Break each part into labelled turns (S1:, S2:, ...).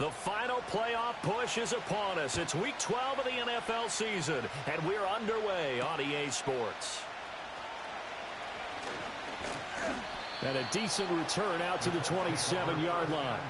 S1: The final playoff push is upon us. It's Week 12 of the NFL season, and we're underway on EA Sports. And a decent return out to the 27-yard line.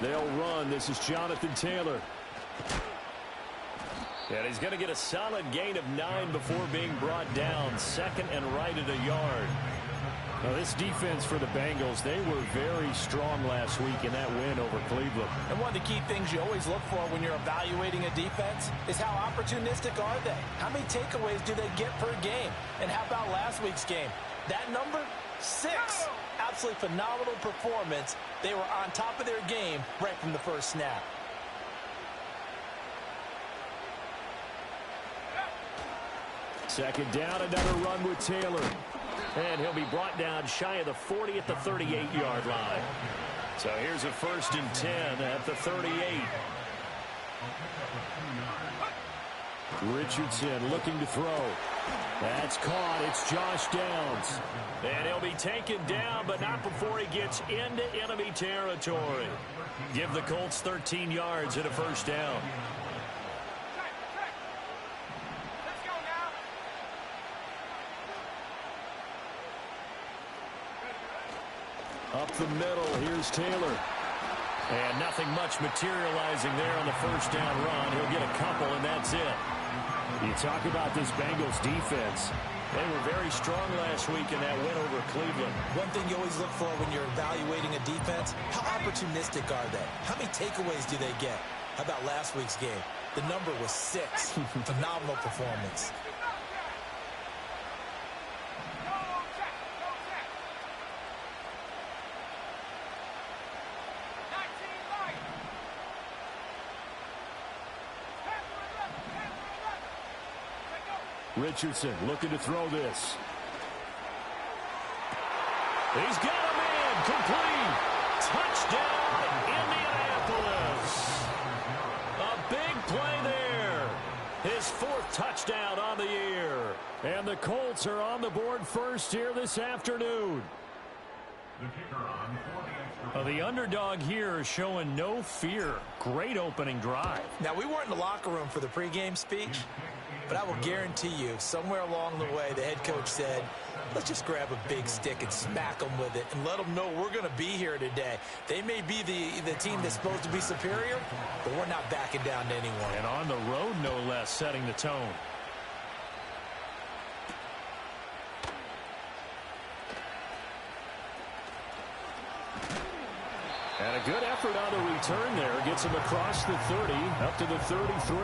S1: They'll run. This is Jonathan Taylor. And he's going to get a solid gain of 9 before being brought down. Second and right at a yard. Now, this defense for the Bengals, they were very strong last week in that win over Cleveland.
S2: And one of the key things you always look for when you're evaluating a defense is how opportunistic are they? How many takeaways do they get per game? And how about last week's game? That number? 6. Absolutely phenomenal performance. They were on top of their game right from the first snap.
S1: Second down, another run with Taylor. And he'll be brought down shy of the 40 at the 38-yard line. So here's a 1st and 10 at the 38. Richardson looking to throw. That's caught. It's Josh Downs. And he'll be taken down, but not before he gets into enemy territory. Give the Colts 13 yards and a 1st down. Up the middle, here's Taylor. And nothing much materializing there on the 1st down run. He'll get a couple, and that's it. You talk about this Bengals defense. They were very strong last week in that win over Cleveland.
S2: One thing you always look for when you're evaluating a defense, how opportunistic are they? How many takeaways do they get? How about last week's game? The number was 6. Phenomenal performance.
S1: Richardson looking to throw this. He's got a man complete. Touchdown, Indianapolis. A big play there. His 4th touchdown on the year. And the Colts are on the board first here this afternoon. The underdog here is showing no fear. Great opening drive.
S2: Now, we weren't in the locker room for the pregame speech, but I will guarantee you, somewhere along the way, the head coach said, let's just grab a big stick and smack them with it and let them know we're going to be here today. They may be the team that's supposed to be superior, but we're not backing down to anyone.
S1: And on the road, no less, setting the tone. And a good effort on the return there. Gets him across the 30, up to the 33.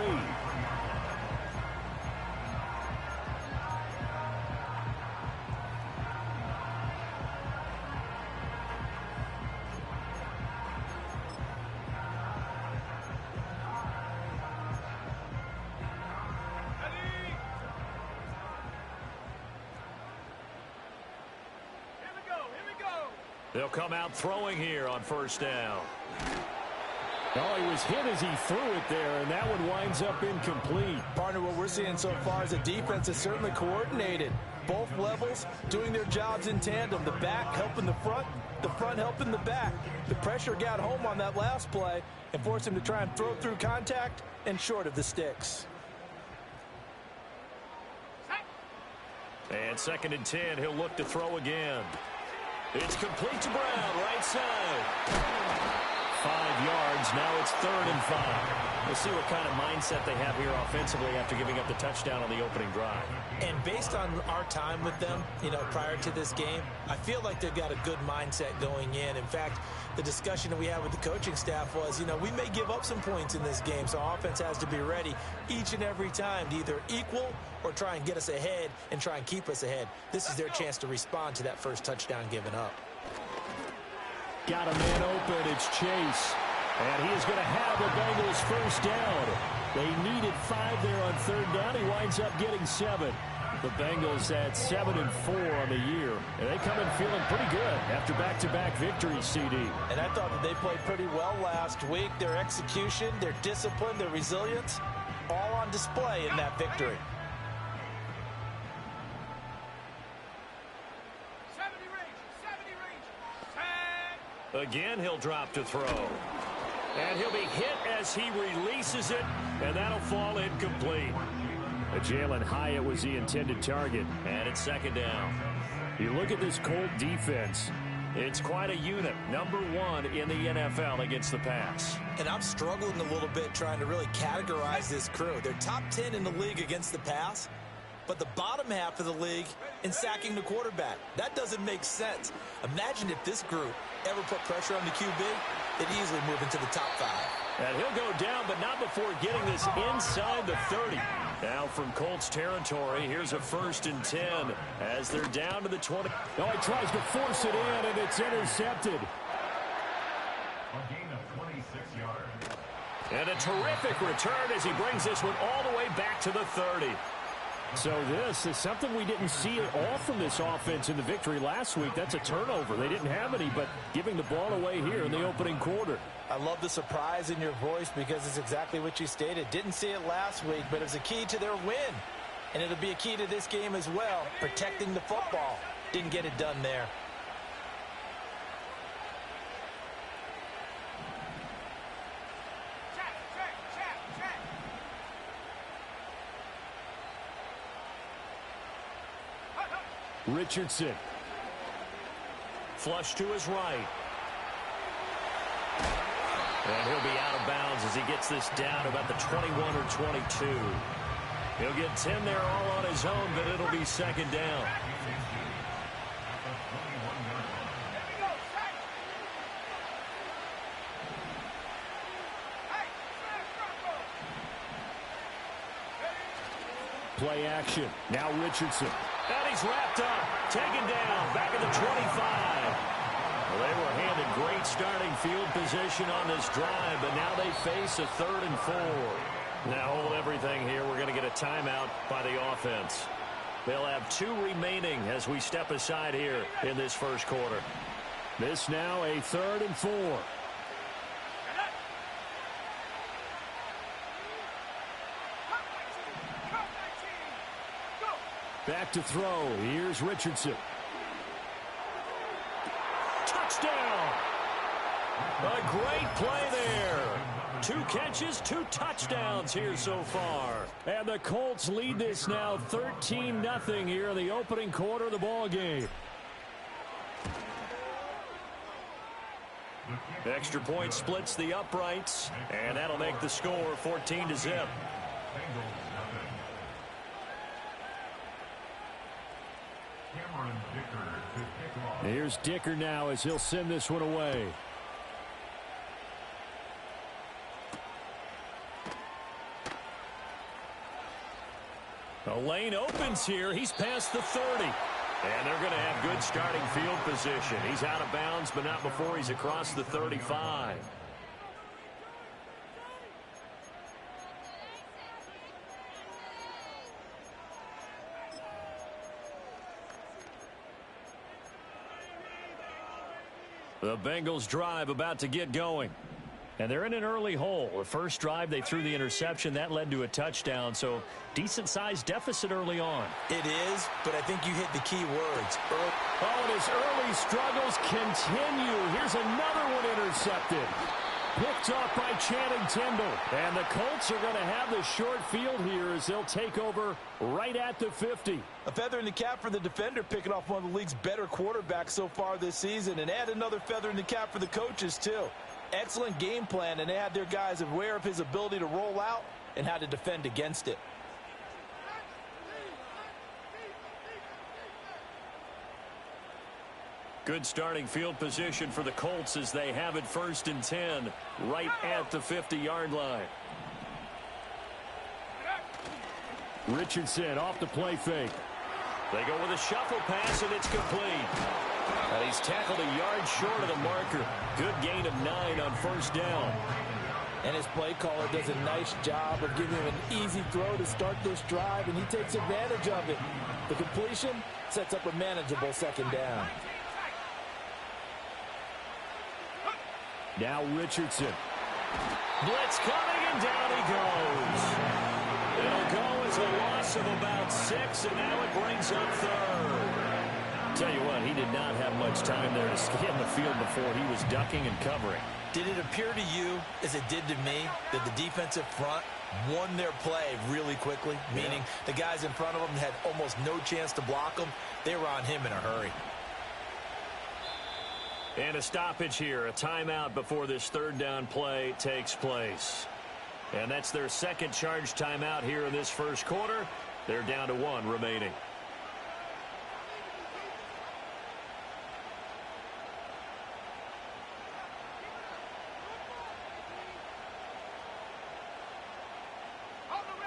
S1: They'll come out throwing here on 1st down. Oh, he was hit as he threw it there, and that one winds up incomplete.
S2: Partner, what we're seeing so far is a defense that's certainly coordinated. Both levels doing their jobs in tandem. The back helping the front helping the back. The pressure got home on that last play and forced him to try and throw through contact and short of the sticks.
S1: And 2nd and 10, he'll look to throw again. It's complete to Brown, right side. 5 yards. Now it's 3rd and 5. We'll see what kind of mindset they have here offensively after giving up the touchdown on the opening drive.
S2: And based on our time with them, prior to this game, I feel like they've got a good mindset going in. In fact, the discussion that we had with the coaching staff was, we may give up some points in this game, so our offense has to be ready each and every time to either equal or try and get us ahead and try and keep us ahead. This is their chance to respond to that first touchdown given up.
S1: Got a man open. It's Chase. And he is going to have the Bengals first down. They needed 5 there on third down. He winds up getting 7. The Bengals at 7-4 on the year. And they come in feeling pretty good after back-to-back victories, CD.
S2: And I thought that they played pretty well last week. Their execution, their discipline, their resilience, all on display in that victory.
S1: Again, he'll drop to throw. And he'll be hit as he releases it, and that'll fall incomplete. Jalen Hyatt was the intended target, and it's second down. You look at this Colt defense. It's quite a unit, number 1 in the NFL against the pass.
S2: And I'm struggling a little bit trying to really categorize this crew. They're top 10 in the league against the pass, but the bottom half of the league in sacking the quarterback. That doesn't make sense. Imagine if this group ever put pressure on the QB, they'd easily move into the top 5.
S1: And he'll go down, but not before getting this inside the 30. Now from Colts territory, here's a 1st and 10 as they're down to the 20. Oh, he tries to force it in, and it's intercepted.
S3: A gain of 26 yards.
S1: And a terrific return as he brings this one all the way back to the 30. So this is something we didn't see at all from this offense in the victory last week. That's a turnover. They didn't have any, but giving the ball away here in the opening quarter.
S2: I love the surprise in your voice because it's exactly what you stated. Didn't see it last week, but it was a key to their win. And it'll be a key to this game as well, protecting the football. Didn't get it done there.
S1: Richardson. Flush to his right. And he'll be out of bounds as he gets this down about the 21 or 22. He'll get 10 there all on his own, but it'll be second down. Play action. Now Richardson. And he's wrapped up. Taken down. Back at the 25. Well, they were handed great starting field position on this drive, but now they face a 3rd and 4. Now hold everything here. We're going to get a timeout by the offense. They'll have 2 remaining as we step aside here in this first quarter. This now a 3rd and 4. Back to throw. Here's Richardson. Touchdown! A great play there. 2 catches, 2 touchdowns here so far. And the Colts lead this now 13-0 here in the opening quarter of the ball game. Extra point splits the uprights, and that'll make the score 14-0. Here's Dicker now as he'll send this one away. The lane opens here. He's past the 30. And they're going to have good starting field position. He's out of bounds, but not before he's across the 35. The Bengals drive about to get going. And they're in an early hole. The first drive, they threw the interception. That led to a touchdown, so decent-sized deficit early on.
S2: It is, but I think you hit the key words.
S1: Oh, and his early struggles continue. Here's another one intercepted. Picked off by Channing Tindall. And the Colts are going to have the short field here as they'll take over right at the 50.
S2: A feather in the cap for the defender, picking off one of the league's better quarterbacks so far this season. And add another feather in the cap for the coaches, too. Excellent game plan, and they had their guys aware of his ability to roll out and how to defend against it.
S1: Good starting field position for the Colts as they have it 1st and 10 right at the 50-yard line. Richardson off the play fake. They go with a shuffle pass, and it's complete. And he's tackled a yard short of the marker. Good gain of 9 on first down.
S2: And his play caller does a nice job of giving him an easy throw to start this drive, and he takes advantage of it. The completion sets up a manageable second down.
S1: Now Richardson. Blitz coming, and down he goes. It'll go as a loss of about 6, and now it brings up third. Tell you what, he did not have much time there to scan the field before he was ducking and covering.
S2: Did it appear to you, as it did to me, that the defensive front won their play really quickly? Meaning the guys in front of them had almost no chance to block them. They were on him in a hurry.
S1: And a stoppage here, a timeout before this third down play takes place. And that's their second charge timeout here in this first quarter. They're down to 1 remaining.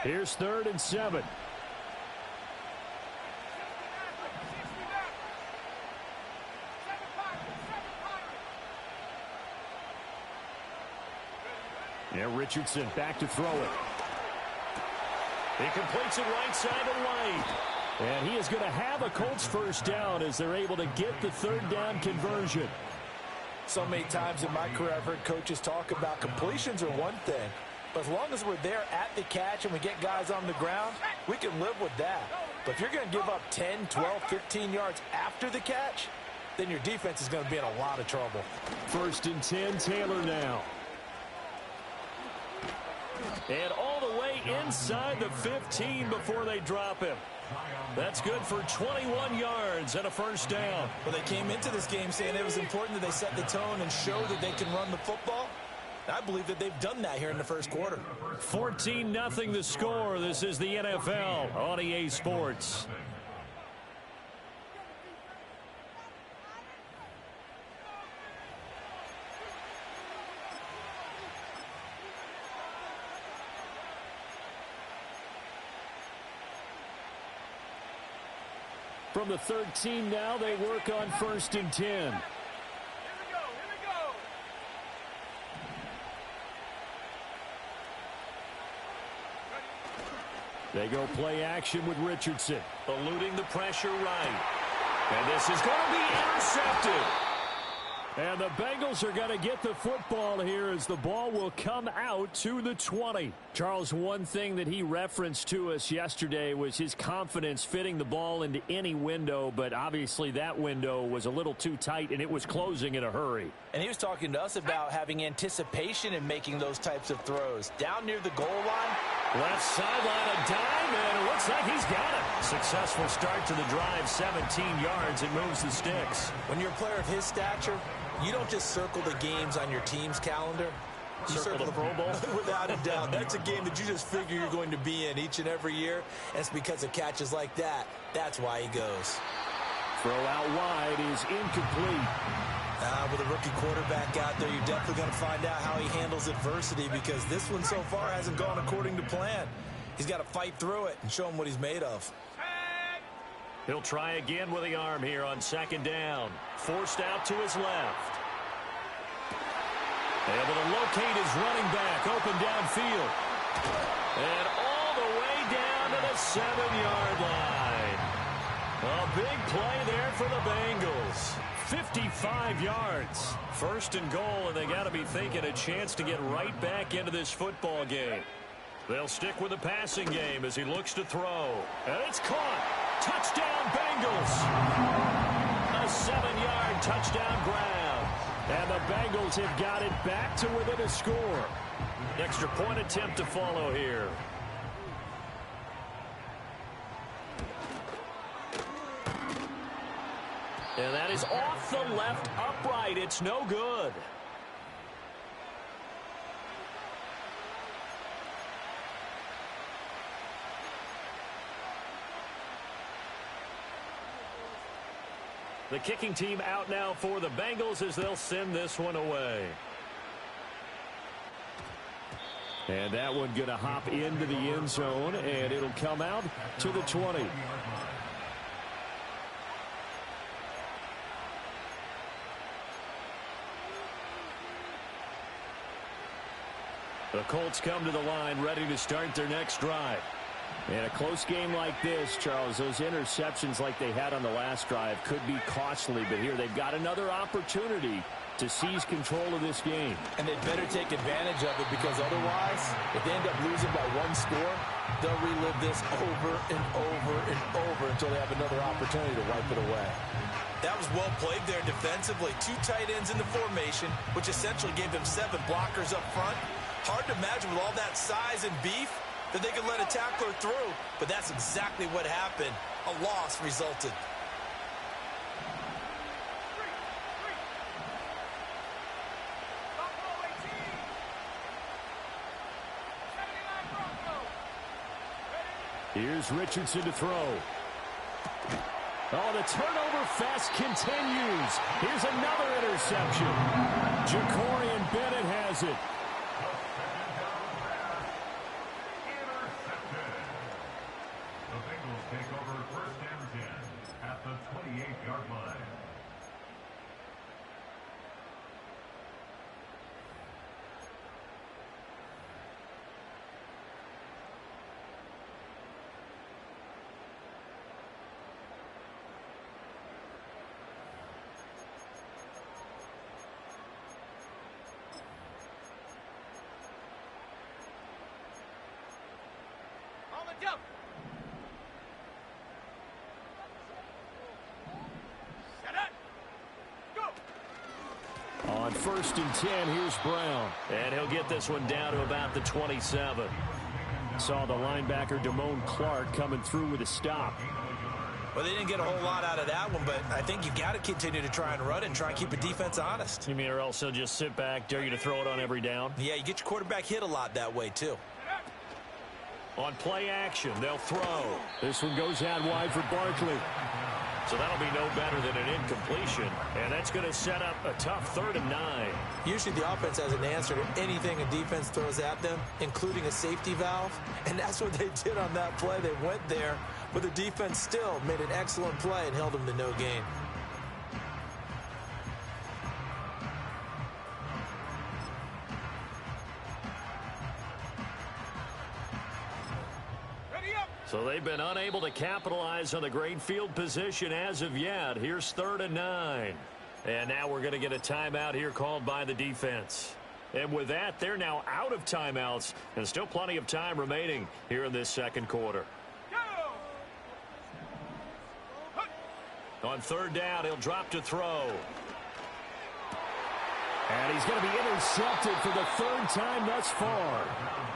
S1: Here's 3rd and 7. Yeah, Richardson back to throw it. He completes it right side of Light. And he is going to have a Colts first down as they're able to get the third down conversion.
S2: So many times in my career I've heard coaches talk about completions are one thing. But as long as we're there at the catch and we get guys on the ground, we can live with that. But if you're going to give up 10, 12, 15 yards after the catch, then your defense is going to be in a lot of trouble.
S1: 1st and 10, Taylor now. And all the way inside the 15 before they drop him. That's good for 21 yards and a first down.
S2: Well, they came into this game saying it was important that they set the tone and show that they can run the football. I believe that they've done that here in the first quarter.
S1: 14-0 the score. This is the NFL on EA Sports. From the 13 now, they work on 1st and 10. They go play action with Richardson. Eluding the pressure right. And this is going to be intercepted. And the Bengals are going to get the football here as the ball will come out to the 20. Charles, one thing that he referenced to us yesterday was his confidence fitting the ball into any window, but obviously that window was a little too tight and it was closing in a hurry.
S2: And he was talking to us about having anticipation in making those types of throws. Down near the goal line.
S1: Left sideline, a dime, and it looks like he's got it. Successful start to the drive, 17 yards, and moves the sticks.
S2: When you're a player of his stature, you don't just circle the games on your team's calendar. You
S1: circle the Pro Bowl?
S2: Without a doubt. That's a game that you just figure you're going to be in each and every year. And it's because of catches like that. That's why he goes.
S1: Throw out wide is incomplete.
S2: With a rookie quarterback out there, you're definitely going to find out how he handles adversity because this one so far hasn't gone according to plan. He's got to fight through it and show him what he's made of.
S1: He'll try again with the arm here on 2nd down. Forced out to his left. Able to locate his running back open downfield. And all the way down to the 7-yard line. A big play there for the Bengals. 55 yards. 1st and goal, and they got to be thinking a chance to get right back into this football game. They'll stick with the passing game as he looks to throw. And it's caught. Touchdown, Bengals. A 7-yard touchdown grab. And the Bengals have got it back to within a score. Extra point attempt to follow here. And that is off the left upright. It's no good. The kicking team out now for the Bengals as they'll send this one away. And that one going to hop into the end zone, and it'll come out to the 20. The Colts come to the line ready to start their next drive. In a close game like this, Charles, those interceptions like they had on the last drive could be costly, but here they've got another opportunity to seize control of this game.
S2: And they better take advantage of it, because otherwise, if they end up losing by one score, they'll relive this over and over and over until they have another opportunity to wipe it away. That was well played there defensively. 2 tight ends in the formation, which essentially gave them 7 blockers up front. Hard to imagine with all that size and beef that they could let a tackler through, but that's exactly what happened. A loss resulted.
S1: Here's Richardson to throw. Oh, the turnover fest continues. Here's another interception. Jacorian Bennett has it.
S3: The Bengals take over 1st and 10 at the 28-yard line.
S1: On 1st and 10, here's Brown. And he'll get this one down to about the 27. Saw the linebacker Damone Clark coming through with a stop.
S2: Well, they didn't get a whole lot out of that one, but I think you got to continue to try and run it and try and keep the defense honest.
S1: You mean or else they'll just sit back, dare you to throw it on every down?
S2: Yeah, you get your quarterback hit a lot that way, too.
S1: On play action, they'll throw. This one goes out wide for Barkley. So that'll be no better than an incompletion. And that's going to set up a tough 3rd and 9.
S2: Usually the offense has an answer to anything a defense throws at them, including a safety valve. And that's what they did on that play. They went there, but the defense still made an excellent play and held them to no gain.
S1: So they've been unable to capitalize on the great field position as of yet. Here's 3rd and 9. And now we're going to get a timeout here called by the defense. And with that, they're now out of timeouts, and still plenty of time remaining here in this 2nd quarter. On 3rd down, he'll drop to throw. And he's going to be intercepted for the 3rd time thus far.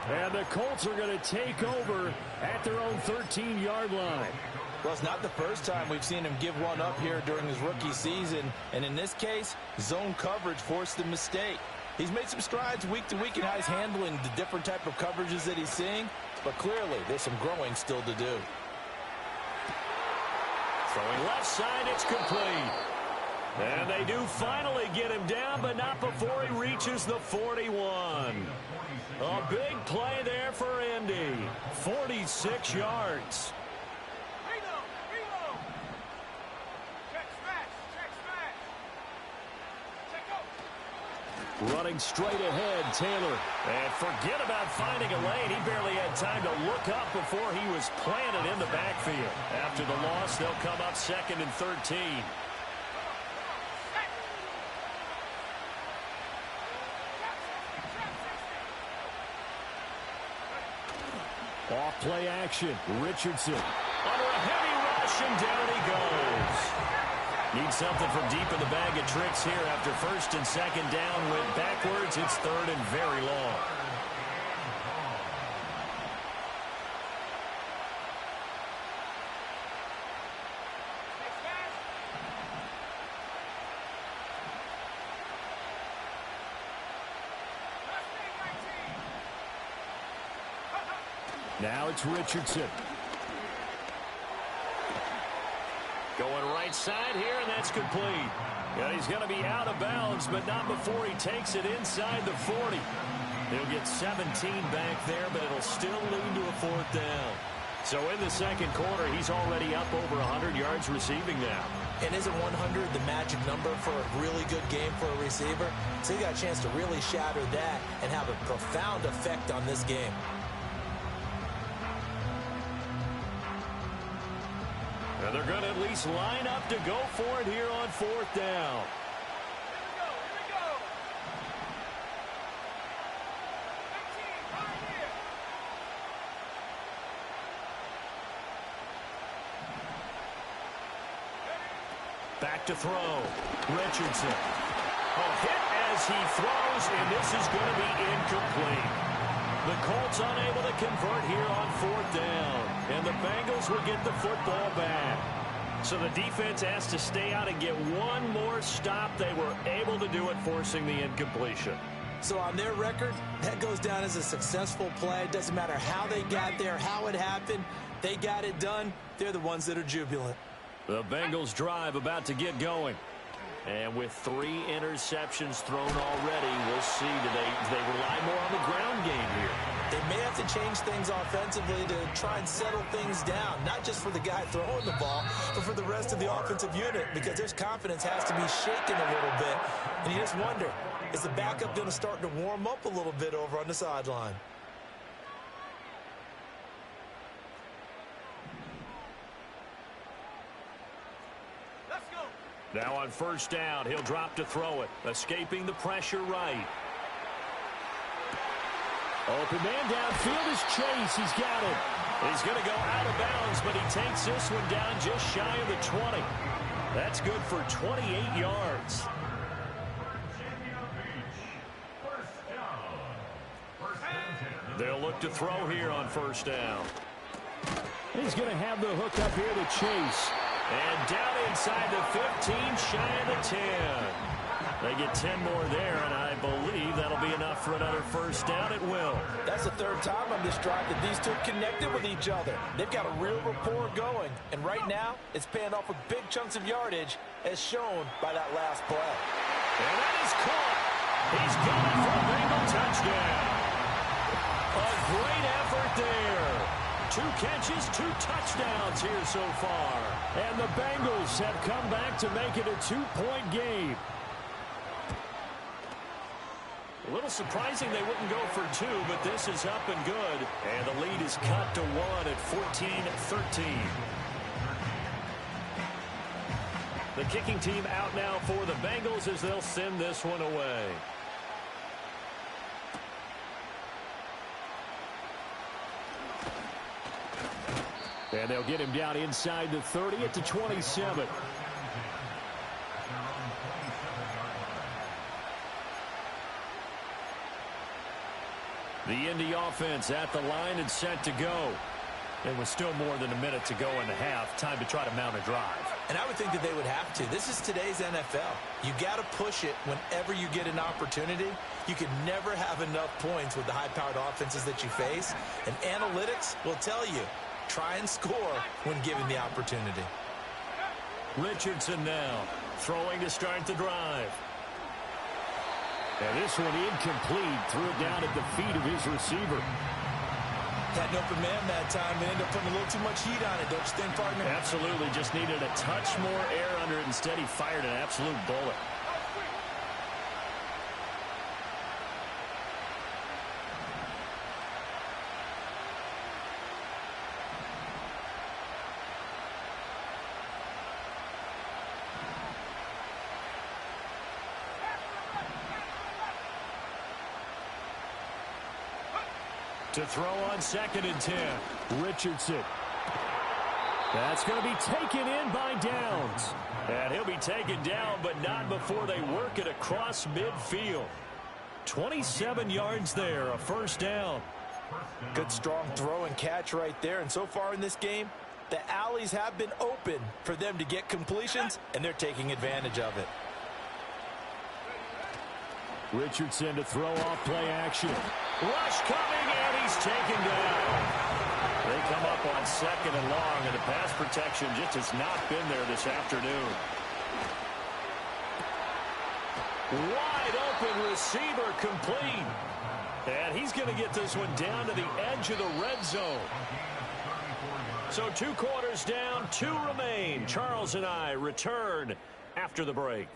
S1: And the Colts are going to take over at their own 13-yard line.
S2: Well, it's not the first time we've seen him give one up here during his rookie season. And in this case, zone coverage forced the mistake. He's made some strides week to week in how he's handling the different type of coverages that he's seeing. But clearly, there's some growing still to do.
S1: Throwing left side, it's complete. And they do finally get him down, but not before he reaches the 41. A big play there for Indy. 46 yards. Running straight ahead, Taylor. And forget about finding a lane. He barely had time to look up before he was planted in the backfield. After the loss, they'll come up 2nd and 13. Off play action. Richardson under a heavy rush, and down he goes. Need something from deep in the bag of tricks here. After 1st and 2nd down went backwards. It's 3rd and very long. Now it's Richardson. Going right side here, and that's complete. And he's going to be out of bounds, but not before he takes it inside the 40. He'll get 17 back there, but it'll still lead to a 4th down. So in the second quarter, he's already up over 100 yards receiving now.
S2: And isn't 100 the magic number for a really good game for a receiver? So he got a chance to really shatter that and have a profound effect on this game.
S1: And they're going to at least line up to go for it here on fourth down. Back to throw. Richardson. Hit as he throws, and this is going to be incomplete. The Colts unable to convert here on fourth down, and the Bengals will get the football back. So the defense has to stay out and get one more stop. They were able to do it, forcing the incompletion.
S2: So on their record, that goes down as a successful play. It doesn't matter how they got there, how it happened. They got it done. They're the ones that are jubilant.
S1: The Bengals drive about to get going. And with 3 interceptions thrown already, we'll see. Do they rely more on the ground game here?
S2: They may have to change things offensively to try and settle things down, not just for the guy throwing the ball, but for the rest of the offensive unit, because their confidence has to be shaken a little bit. And you just wonder, is the backup going to start to warm up a little bit over on the sideline?
S1: Now on first down, he'll drop to throw it, escaping the pressure right. Open man downfield is Chase. He's got it. He's going to go out of bounds, but he takes this one down just shy of the 20. That's good for 28 yards. They'll look to throw here on first down. He's going to have the hook up here to Chase. And down inside the 15, shy of the 10. They get 10 more there, and I believe that'll be enough for another first down. It will.
S2: That's the third time on this drive that these two connected with each other. They've got a real rapport going, and right now it's paying off with big chunks of yardage, as shown by that last play.
S1: And that is caught. He's got it for a Bengal touchdown. A great effort there. 2 catches, 2 touchdowns here so far. And the Bengals have come back to make it a 2-point game. A little surprising they wouldn't go for 2, but this is up and good. And the lead is cut to 1 at 14-13. The kicking team out now for the Bengals as they'll send this one away. And they'll get him down inside the 30 at the 27. The Indy offense at the line and set to go. It was still more than a minute to go in the half. Time to try to mount a drive.
S2: And I would think that they would have to. This is today's NFL. You got to push it whenever you get an opportunity. You can never have enough points with the high-powered offenses that you face. And analytics will tell you, try and score when given the opportunity.
S1: Richardson now throwing to start the drive. And this one incomplete. Threw it down at the feet of his receiver.
S2: Had an open man that time and ended up putting a little too much heat on it, don't you think, partner?
S1: Absolutely. Just needed a touch more air under it. Instead, he fired an absolute bullet. To throw on 2nd and 10. Richardson. That's going to be taken in by Downs. And he'll be taken down, but not before they work it across midfield. 27 yards there, a first down.
S2: Good strong throw and catch right there. And so far in this game, the alleys have been open for them to get completions, and they're taking advantage of it.
S1: Richardson to throw off play action. Rush coming, and he's taken down. They come up on 2nd and long, and the pass protection just has not been there this afternoon. Wide open receiver complete. And he's going to get this one down to the edge of the red zone. So 2 quarters down, 2 remain. Charles and I return after the break.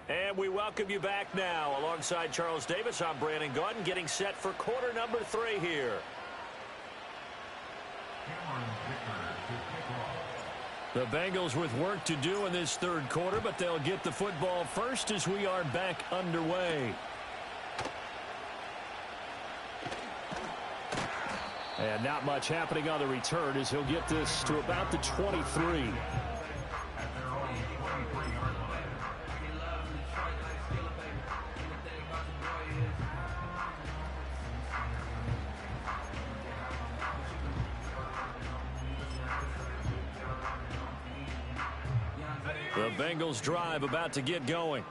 S1: And we welcome you back now. Alongside Charles Davis, I'm Brandon Gaudin, getting set for quarter number 3 here. The Bengals with work to do in this 3rd quarter, but they'll get the football first as we are back underway. And not much happening on the return as he'll get this to about the 23. The Bengals drive about to get going.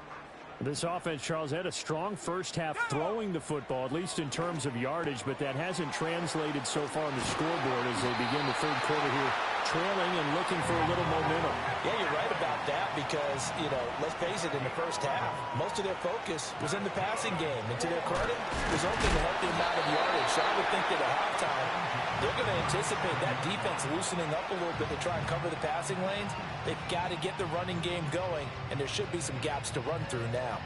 S1: This offense, Charles, had a strong first half throwing the football, at least in terms of yardage, but that hasn't translated so far on the scoreboard as they begin the 3rd quarter here, trailing and looking for a little momentum.
S2: Yeah, you're right about that because, let's face it, in the first half, most of their focus was in the passing game. And to their credit, resulting in a healthy amount of yardage. So I would think that at halftime, they're going to anticipate that defense loosening up a little bit to try and cover the passing lanes. They've got to get the running game going, and there should be some gaps to run through now.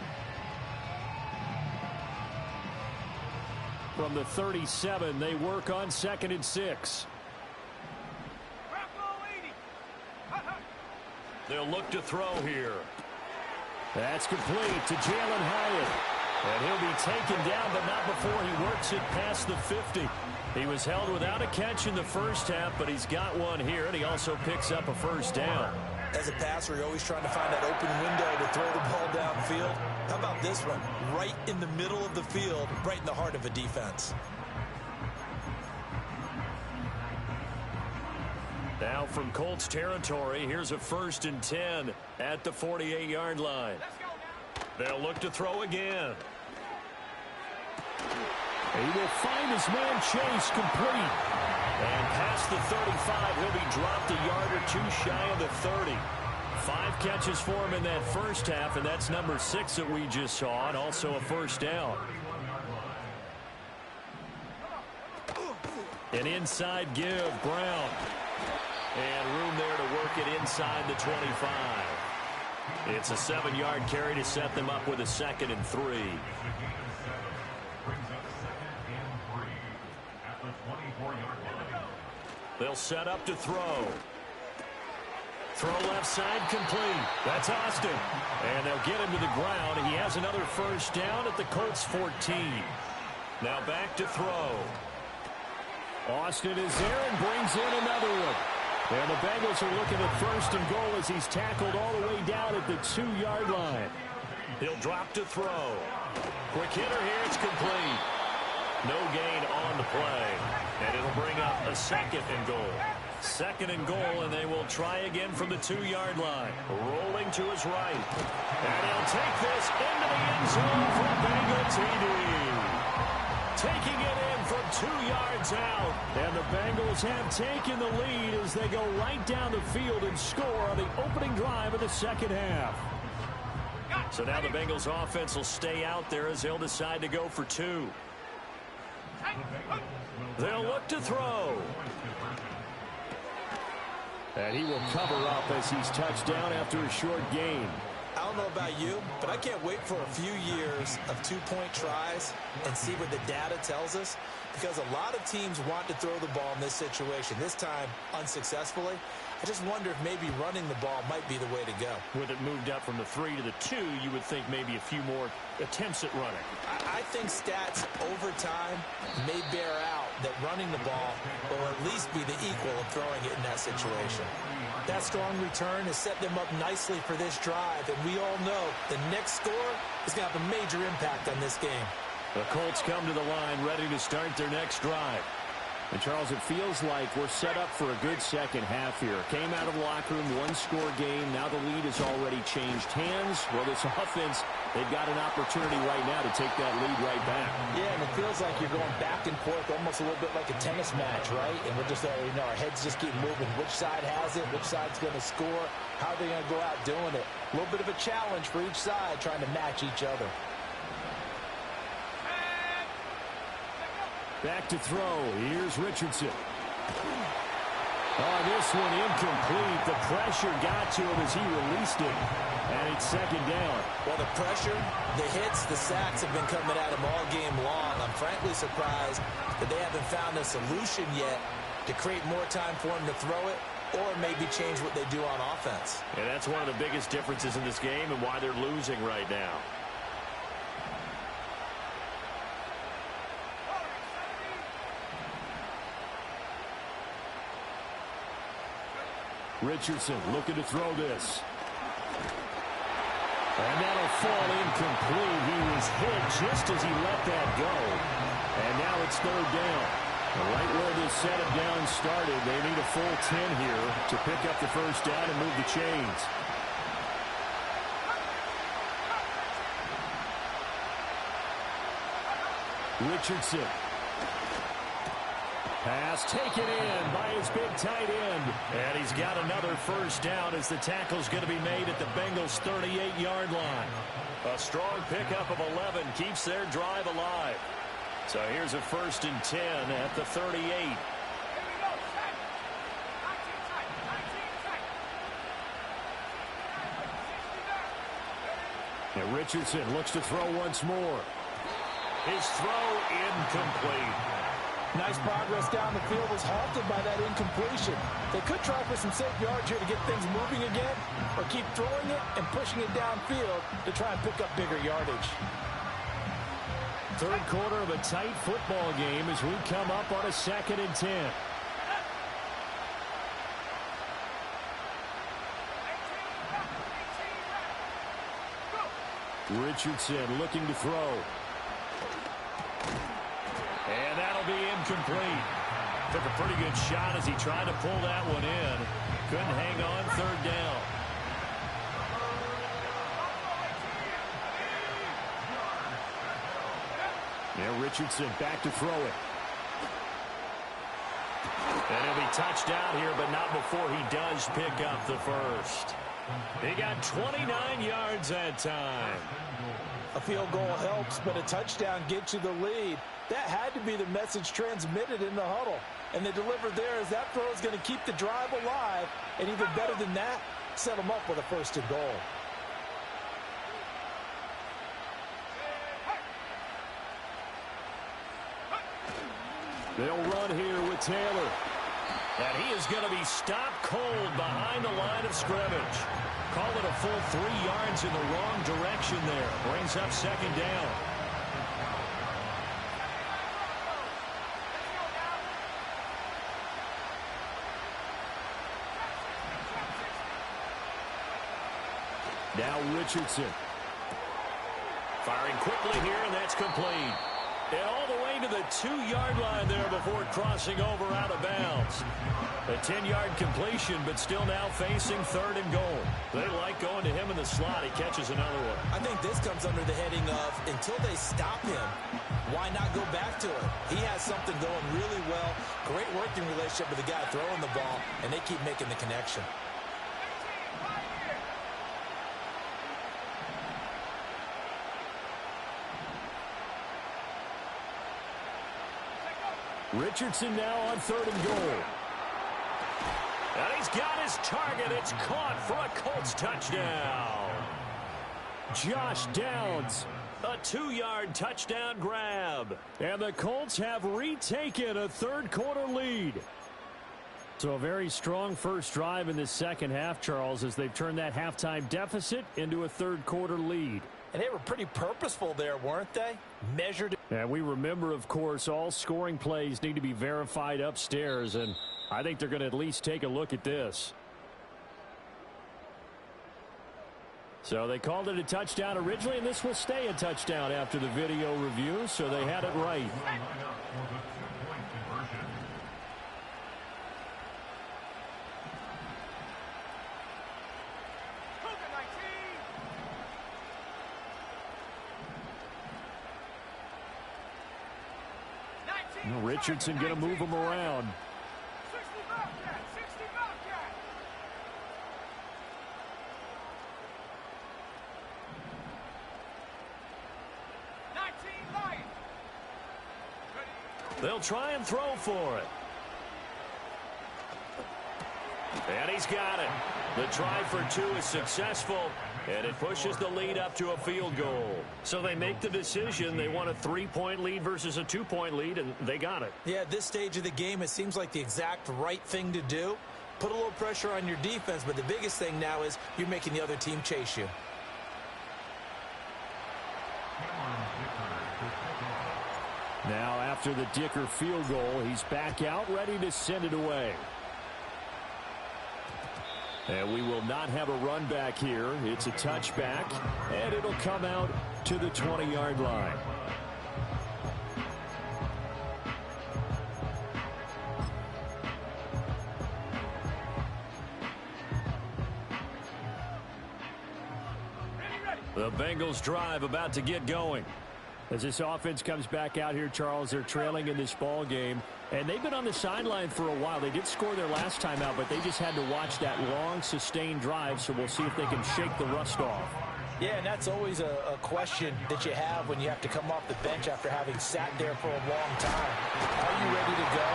S1: From the 37, they work on 2nd and 6. They'll look to throw here. That's complete to Jalen Hyatt. And he'll be taken down, but not before he works it past the 50. He was held without a catch in the first half, but he's got one here, and he also picks up a first down.
S2: As a passer, you're always trying to find that open window to throw the ball downfield. How about this one? Right in the middle of the field, right in the heart of a defense.
S1: Now from Colts territory, here's a 1st and 10 at the 48-yard line. They'll look to throw again. He will find his man Chase complete. And past the 35, he'll be dropped a yard or 2 shy of the 30. 5 catches for him in that first half, and that's number 6 that we just saw, and also a first down. An inside give, Brown. And room there to work it inside the 25. It's a 7-yard carry to set them up with a 2nd and 3. They'll set up to throw. Throw left side complete. That's Austin. And they'll get him to the ground. He has another first down at the Colts 14. Now back to throw. Austin is there and brings in another one. And the Bengals are looking at 1st and goal as he's tackled all the way down at the 2-yard line. He'll drop to throw. Quick hitter here. It's complete. No gain on the play. And it'll bring up a 2nd and goal. 2nd and goal, and they will try again from the 2-yard line. Rolling to his right. And he'll take this into the end zone for a Bengal TD. Taking it in from 2 yards out. And the Bengals have taken the lead as they go right down the field and score on the opening drive of the 2nd half. So now the Bengals offense will stay out there as they'll decide to go for 2. They'll look to throw. And he will cover up as he's touched down after a short gain.
S2: I don't know about you, but I can't wait for a few years of 2-point tries and see what the data tells us, because a lot of teams want to throw the ball in this situation, this time unsuccessfully. I just wonder if maybe running the ball might be the way to go.
S1: With it moved up from the 3 to the 2, you would think maybe a few more attempts at running.
S2: I think stats over time may bear out that running the ball will at least be the equal of throwing it in that situation. That strong return has set them up nicely for this drive, and we all know the next score is going to have a major impact on this game.
S1: The Colts come to the line ready to start their next drive. And, Charles, it feels like we're set up for a good second half here. Came out of the locker room, one-score game. Now the lead has already changed hands. Well, this offense, they've got an opportunity right now to take that lead right back.
S2: Yeah, and it feels like you're going back and forth almost a little bit like a tennis match, right? And we're just, our heads just keep moving. Which side has it? Which side's going to score? How are they going to go out doing it? A little bit of a challenge for each side trying to match each other.
S1: Back to throw. Here's Richardson. Oh, this one incomplete. The pressure got to him as he released it. And it's second down.
S2: Well, the pressure, the hits, the sacks have been coming at him all game long. I'm frankly surprised that they haven't found a solution yet to create more time for him to throw it or maybe change what they do on offense.
S1: And that's one of the biggest differences in this game and why they're losing right now. Richardson looking to throw this. And that'll fall incomplete. He was hit just as he let that go. And now it's third down. Right where this set of downs started, they need a full 10 here to pick up the first down and move the chains. Richardson. Pass taken in by his big tight end. And he's got another first down as the tackle's going to be made at the Bengals' 38-yard line. A strong pickup of 11 keeps their drive alive. So here's a 1st and 10 at the 38. And Richardson looks to throw once more. His throw incomplete.
S2: Nice progress down the field was halted by that incompletion. They could try for some safe yards here to get things moving again, or keep throwing it and pushing it downfield to try and pick up bigger yardage.
S1: Third quarter of a tight football game as we come up on a 2nd and 10. Richardson looking to throw. And that'll be incomplete. Took a pretty good shot as he tried to pull that one in. Couldn't hang on, third down. Now Richardson back to throw it. And he'll be touched out here, but not before he does pick up the first. He got 29 yards that time.
S2: A field goal helps, but a touchdown gets you the lead. That had to be the message transmitted in the huddle. And they delivered there as that throw is going to keep the drive alive. And even better than that, set them up with a 1st and goal.
S1: They'll run here with Taylor. And he is going to be stopped cold behind the line of scrimmage. Call it a full 3 yards in the wrong direction there. Brings up second down. Now Richardson. Firing quickly here, and that's complete. And all the way to the 2-yard line there before crossing over out of bounds. A 10-yard completion, but still now facing 3rd and goal. They like going to him in the slot. He catches another one.
S2: I think this comes under the heading of, until they stop him, why not go back to it? He has something going really well. Great working relationship with the guy throwing the ball, and they keep making the connection.
S1: Richardson now on 3rd and goal. And he's got his target. It's caught for a Colts touchdown. Josh Downs, a 2-yard touchdown grab. And the Colts have retaken a third-quarter lead. So a very strong first drive in this second half, Charles, as they've turned that halftime deficit into a third-quarter lead.
S2: And they were pretty purposeful there, weren't they? Measured.
S1: And we remember, of course, all scoring plays need to be verified upstairs, and I think they're going to at least take a look at this. So they called it a touchdown originally, and this will stay a touchdown after the video review, so they had it right. Richardson going to move him around. They'll try and throw for it. And he's got it. The try for two is successful, and it pushes the lead up to a field goal. So they make the decision. They want a 3-point lead versus a 2-point lead, and they got it.
S2: Yeah, at this stage of the game, it seems like the exact right thing to do. Put a little pressure on your defense, but the biggest thing now is you're making the other team chase you.
S1: Now, after the Dicker field goal, he's back out, ready to send it away. And we will not have a run back here. It's a touchback, and it'll come out to the 20-yard line. The Bengals drive about to get going. As this offense comes back out here, Charles, they're trailing in this ball game. And they've been on the sideline for a while. They did score their last time out, but they just had to watch that long, sustained drive. So we'll see if they can shake the rust off.
S2: Yeah, and that's always a question that you have when you have to come off the bench after having sat there for a long time. Are you ready to go?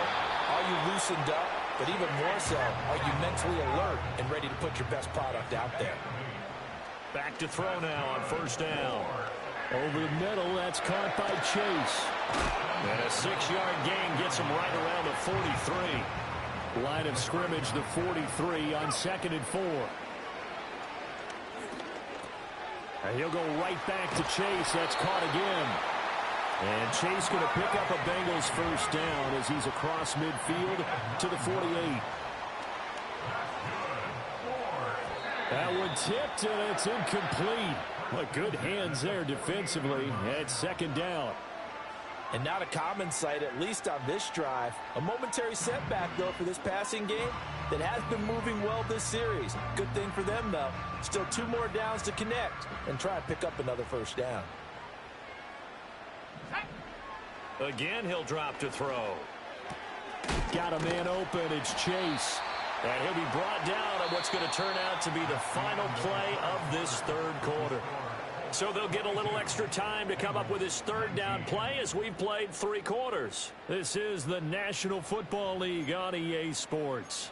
S2: Are you loosened up? But even more so, are you mentally alert and ready to put your best product out there?
S1: Back to throw now on first down. Over the middle, that's caught by Chase. And a 6-yard gain gets him right around the 43. Line of scrimmage, the 43 on 2nd and 4. And he'll go right back to Chase. That's caught again. And Chase going to pick up a Bengals first down as he's across midfield to the 48. That one tipped, and it's incomplete. What good hands there defensively. It's 2nd down.
S2: And not a common sight, at least on this drive. A momentary setback, though, for this passing game that has been moving well this series. Good thing for them, though. Still 2 more downs to connect and try and pick up another first down.
S1: Again, he'll drop to throw. Got a man open. It's Chase. And he'll be brought down on what's going to turn out to be the final play of this 3rd quarter. So they'll get a little extra time to come up with his 3rd down play as we've played 3 quarters. This is the National Football League on EA Sports.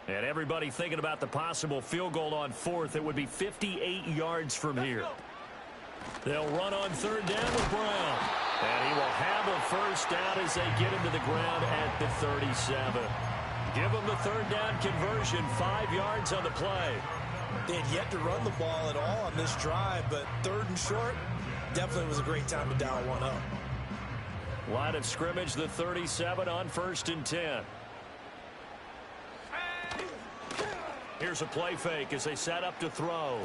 S1: And everybody thinking about the possible field goal on 4th. It would be 58 yards from here. They'll run on 3rd down with Brown. And he will have a first down as they get him to the ground at the 37. Give him the 3rd down conversion, 5 yards on the play.
S2: They had yet to run the ball at all on this drive, but 3rd and short definitely was a great time to dial one up.
S1: Line of scrimmage, the 37 on 1st and 10. Here's a play fake as they set up to throw.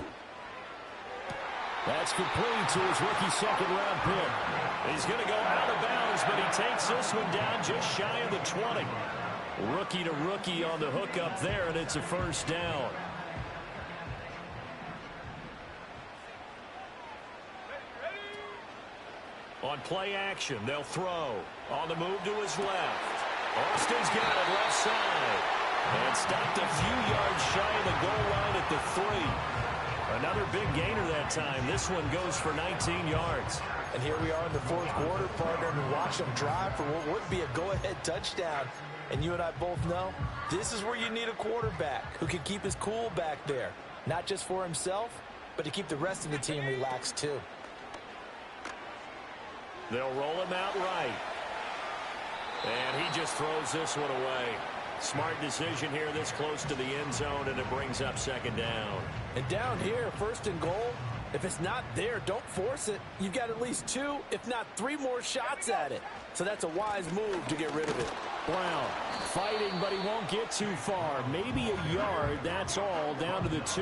S1: That's complete to his rookie 2nd-round pick. He's going to go out of bounds, but he takes this one down just shy of the 20. Rookie to rookie on the hook up there, and it's a first down. On play action, they'll throw. On the move to his left. Austin's got it left side. And stopped a few yards shy of the goal line at the 3. Another big gainer that time. This one goes for 19 yards.
S2: And here we are in the 4th quarter, partner, and watch them drive for what would be a go-ahead touchdown. And you and I both know this is where you need a quarterback who can keep his cool back there. Not just for himself, but to keep the rest of the team relaxed too.
S1: They'll roll him out right. And he just throws this one away. Smart decision here this close to the end zone, and it brings up 2nd down.
S2: And down here, 1st and goal, if it's not there, don't force it. You've got at least 2, if not 3 more shots at it. So that's a wise move to get rid of it.
S1: Brown fighting, but he won't get too far. Maybe a yard, that's all, down to the 2.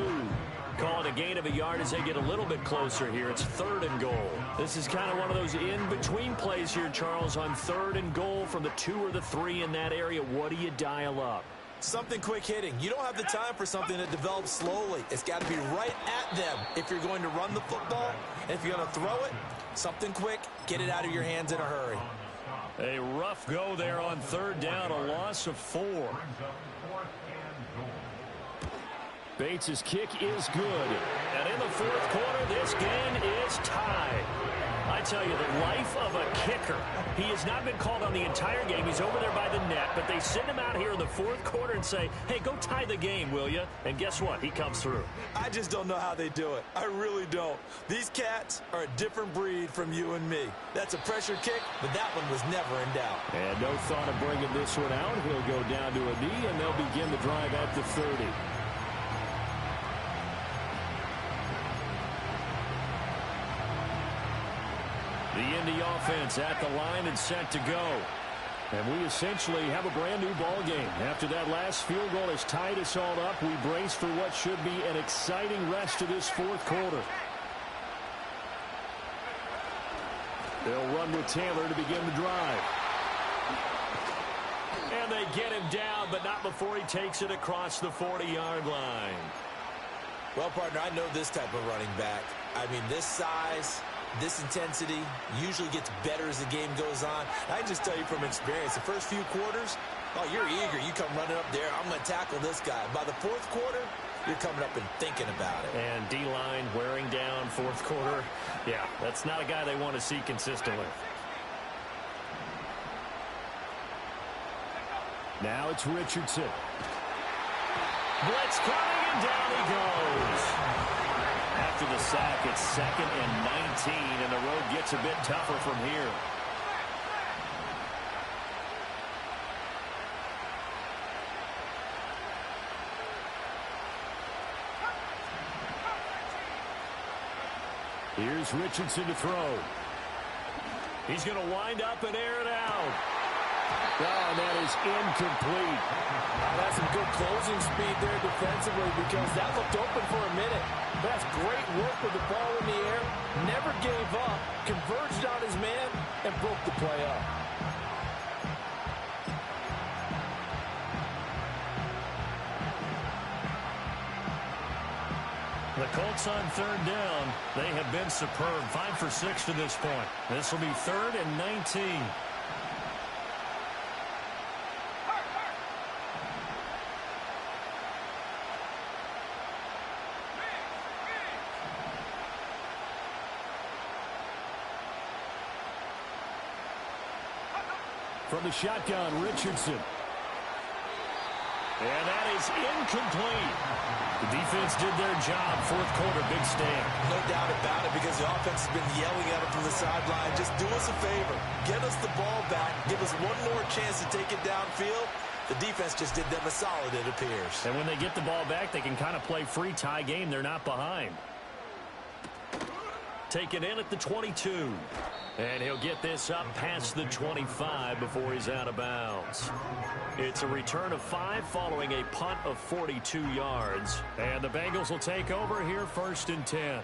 S1: Call it a gain of a yard as they get a little bit closer here. It's 3rd and goal. This is kind of one of those in-between plays here, Charles, on 3rd and goal from the 2 or the 3 in that area. What do you dial up?
S2: Something quick hitting. You don't have the time for something that develops slowly. It's got to be right at them if you're going to run the football. And if you're going to throw it, something quick, get it out of your hands in a hurry.
S1: A rough go there on 3rd down, a loss of 4. Bates' kick is good. And in the 4th quarter, this game is tied. I tell you, the life of a kicker. He has not been called on the entire game. He's over there by the net, but they send him out here in the 4th quarter and say, hey, go tie the game, will you? And guess what? He comes through.
S2: I just don't know how they do it. I really don't. These cats are a different breed from you and me. That's a pressure kick, but that one was never in doubt.
S1: And no thought of bringing this one out. He'll go down to a knee, and they'll begin the drive at the 30. The Indy offense at the line and set to go. And we essentially have a brand new ball game. After that last field goal has tied us all up, we brace for what should be an exciting rest of this 4th quarter. They'll run with Taylor to begin the drive. And they get him down, but not before he takes it across the 40-yard line.
S2: Well, partner, I know this type of running back. I mean, this size, this intensity usually gets better as the game goes on. I can just tell you from experience, the first few quarters, oh, you're eager. You come running up there. I'm going to tackle this guy. By the 4th quarter, you're coming up and thinking about it.
S1: And D-line wearing down 4th quarter. Yeah, that's not a guy they want to see consistently. Now it's Richardson. Blitz coming, and down he goes. After the sack, it's 2nd and 19, and the road gets a bit tougher from here. Here's Richardson to throw. He's going to wind up and air it out. Oh, and that is incomplete.
S4: That's some good closing speed there defensively because that looked open for a minute. That's great work with the ball in the air. Never gave up, converged on his man, and broke the play up.
S1: The Colts on 3rd down. They have been superb. 5 for 6 to this point. This will be 3rd and 19. From the shotgun, Richardson. And that is incomplete. The defense did their job. 4th quarter, big stand.
S2: No doubt about it because the offense has been yelling at him from the sideline. Just do us a favor. Get us the ball back. Give us one more chance to take it downfield. The defense just did them a solid, it appears.
S1: And when they get the ball back, they can kind of play free tie game. They're not behind. Taken in at the 22. And he'll get this up past the 25 before he's out of bounds. It's a return of 5 following a punt of 42 yards. And the Bengals will take over here 1st and 10.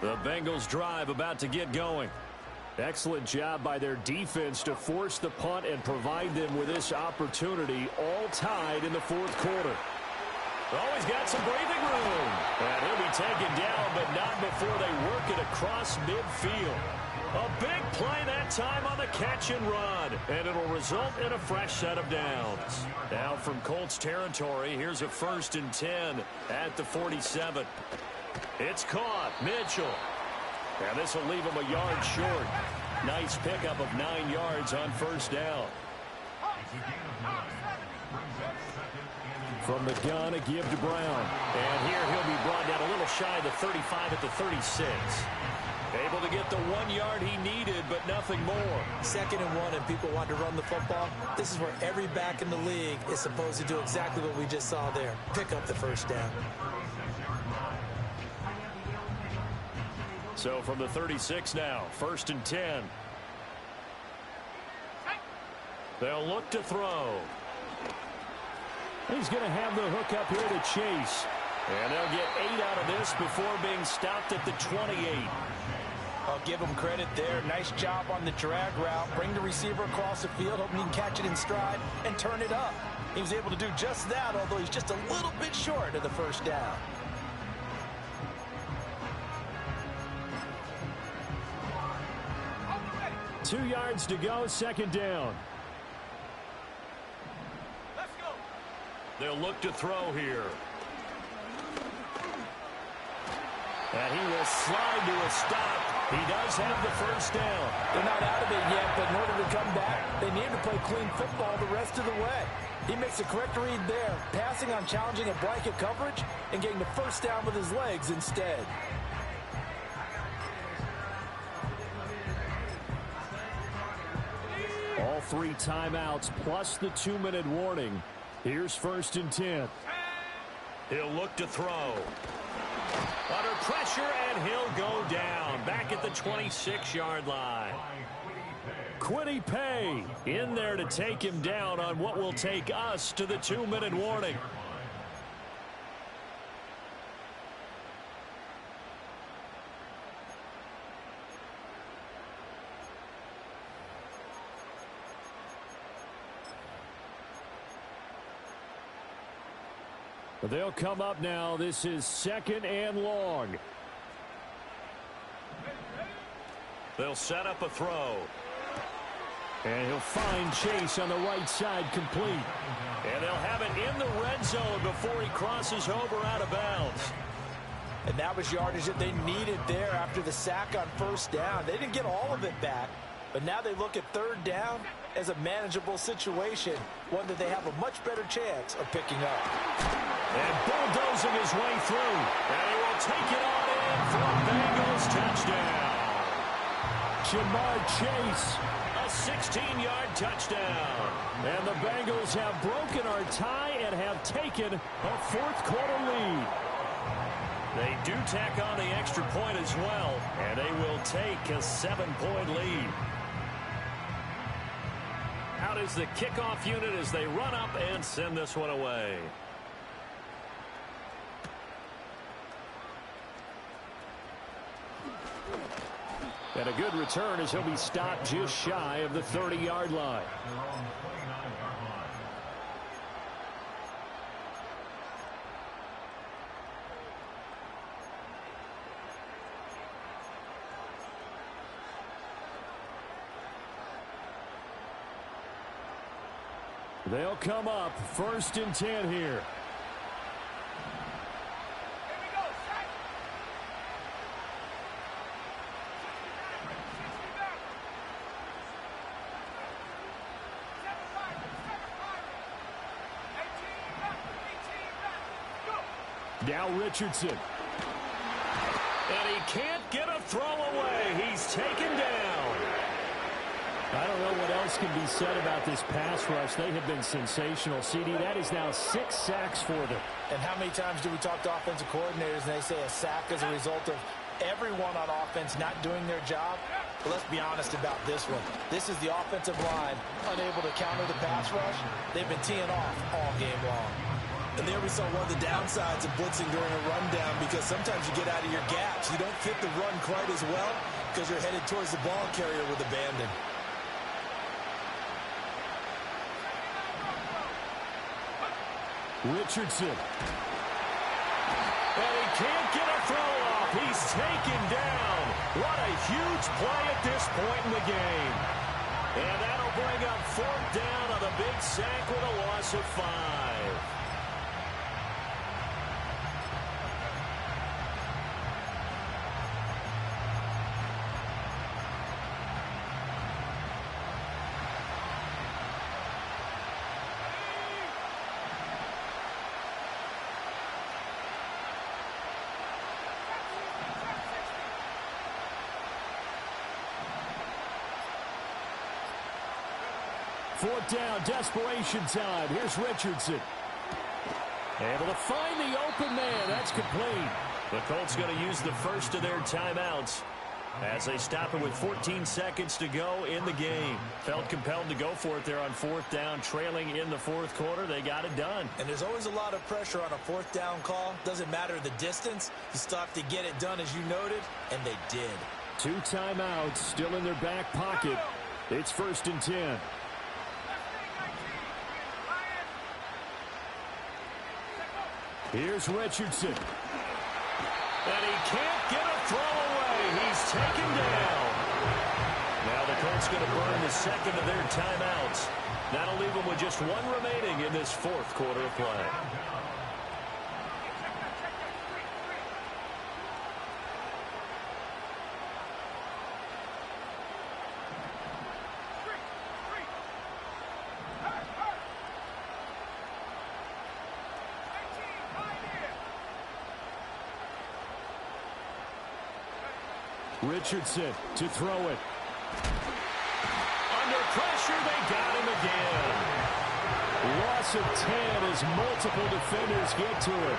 S1: The Bengals drive about to get going. Excellent job by their defense to force the punt and provide them with this opportunity, all tied in the 4th quarter. Oh, he's got some breathing room. And he'll be taken down, but not before they work it across midfield. A big play that time on the catch and run. And it'll result in a fresh set of downs. Now from Colts territory, here's a 1st and 10 at the 47. It's caught. Mitchell. And this will leave him a yard short. Nice pickup of 9 yards on 1st down. From the gun, a give to Brown. And here he'll be brought down a little shy of the 35 at the 36. Able to get the 1 yard he needed, but nothing more.
S2: 2nd and 1, and people want to run the football. This is where every back in the league is supposed to do exactly what we just saw there. Pick up the 1st down.
S1: So from the 36 now, 1st and 10. They'll look to throw. He's going to have the hook up here to Chase. And they'll get 8 out of this before being stopped at the 28.
S2: I'll give him credit there. Nice job on the drag route. Bring the receiver across the field, hoping he can catch it in stride and turn it up. He was able to do just that, although he's just a little bit short of the first down.
S1: Two yards to go, second down.
S5: Let's go.
S1: They'll look to throw here. And he will slide to a stop. He does have the first down.
S4: They're not out of it yet, but in order to come back, they need to play clean football the rest of the way. He makes the correct read there, passing on challenging a blanket coverage and getting the first down with his legs instead.
S1: All 3 timeouts plus the 2-minute warning. Here's 1st and 10. He'll look to throw. Under pressure, and he'll go down. Back at the 26-yard line. Kwity Paye in there to take him down on what will take us to the 2-minute warning. They'll come up now. This is 2nd and long. They'll set up a throw. And he'll find Chase on the right side, complete. And they'll have it in the red zone before he crosses over out of bounds.
S2: And that was yardage that they needed there after the sack on first down. They didn't get all of it back, but now they look at third down as a manageable situation, one that they have a much better chance of picking up.
S1: And bulldozing his way through. And he will take it on in for a Bengals touchdown. Jamar Chase, a 16-yard touchdown. And the Bengals have broken our tie and have taken a fourth-quarter lead. They do tack on the extra point as well, and they will take a 7-point lead. Out is the kickoff unit as they run up and send this one away. And a good return as he'll be stopped just shy of the 30-yard line. They'll come up 1st and 10 here. Now Richardson. And he can't get a throw away. He's taken down. I don't know what else can be said about this pass rush. They have been sensational. CD, that is now 6 sacks for them.
S2: And how many times do we talk to offensive coordinators and they say a sack is a result of everyone on offense not doing their job? But let's be honest about this one. This is the offensive line unable to counter the pass rush. They've been teeing off all game long.
S6: And there we saw one of the downsides of blitzing during a rundown, because sometimes you get out of your gaps. You don't fit the run quite as well because you're headed towards the ball carrier with abandon.
S1: Richardson. And he can't get a throw off. He's taken down. What a huge play at this point in the game. And that'll bring up 4th down on the big sack with a loss of 5. Fourth down, desperation time. Here's Richardson. Able to find the open man. That's complete. The Colts going to use the first of their timeouts. As they stop it with 14 seconds to go in the game. Felt compelled to go for it there on 4th down, trailing in the 4th quarter. They got it done.
S2: And there's always a lot of pressure on a 4th down call. Doesn't matter the distance. You still have to get it done, as you noted, and they did.
S1: 2 timeouts still in their back pocket. It's 1st and 10. Here's Richardson. And he can't get a throw away. He's taken down. Now the Colts going to burn the second of their timeouts. That'll leave them with just 1 remaining in this 4th quarter of play. Richardson to throw it. Under pressure, they got him again. Loss of 10 as multiple defenders get to it.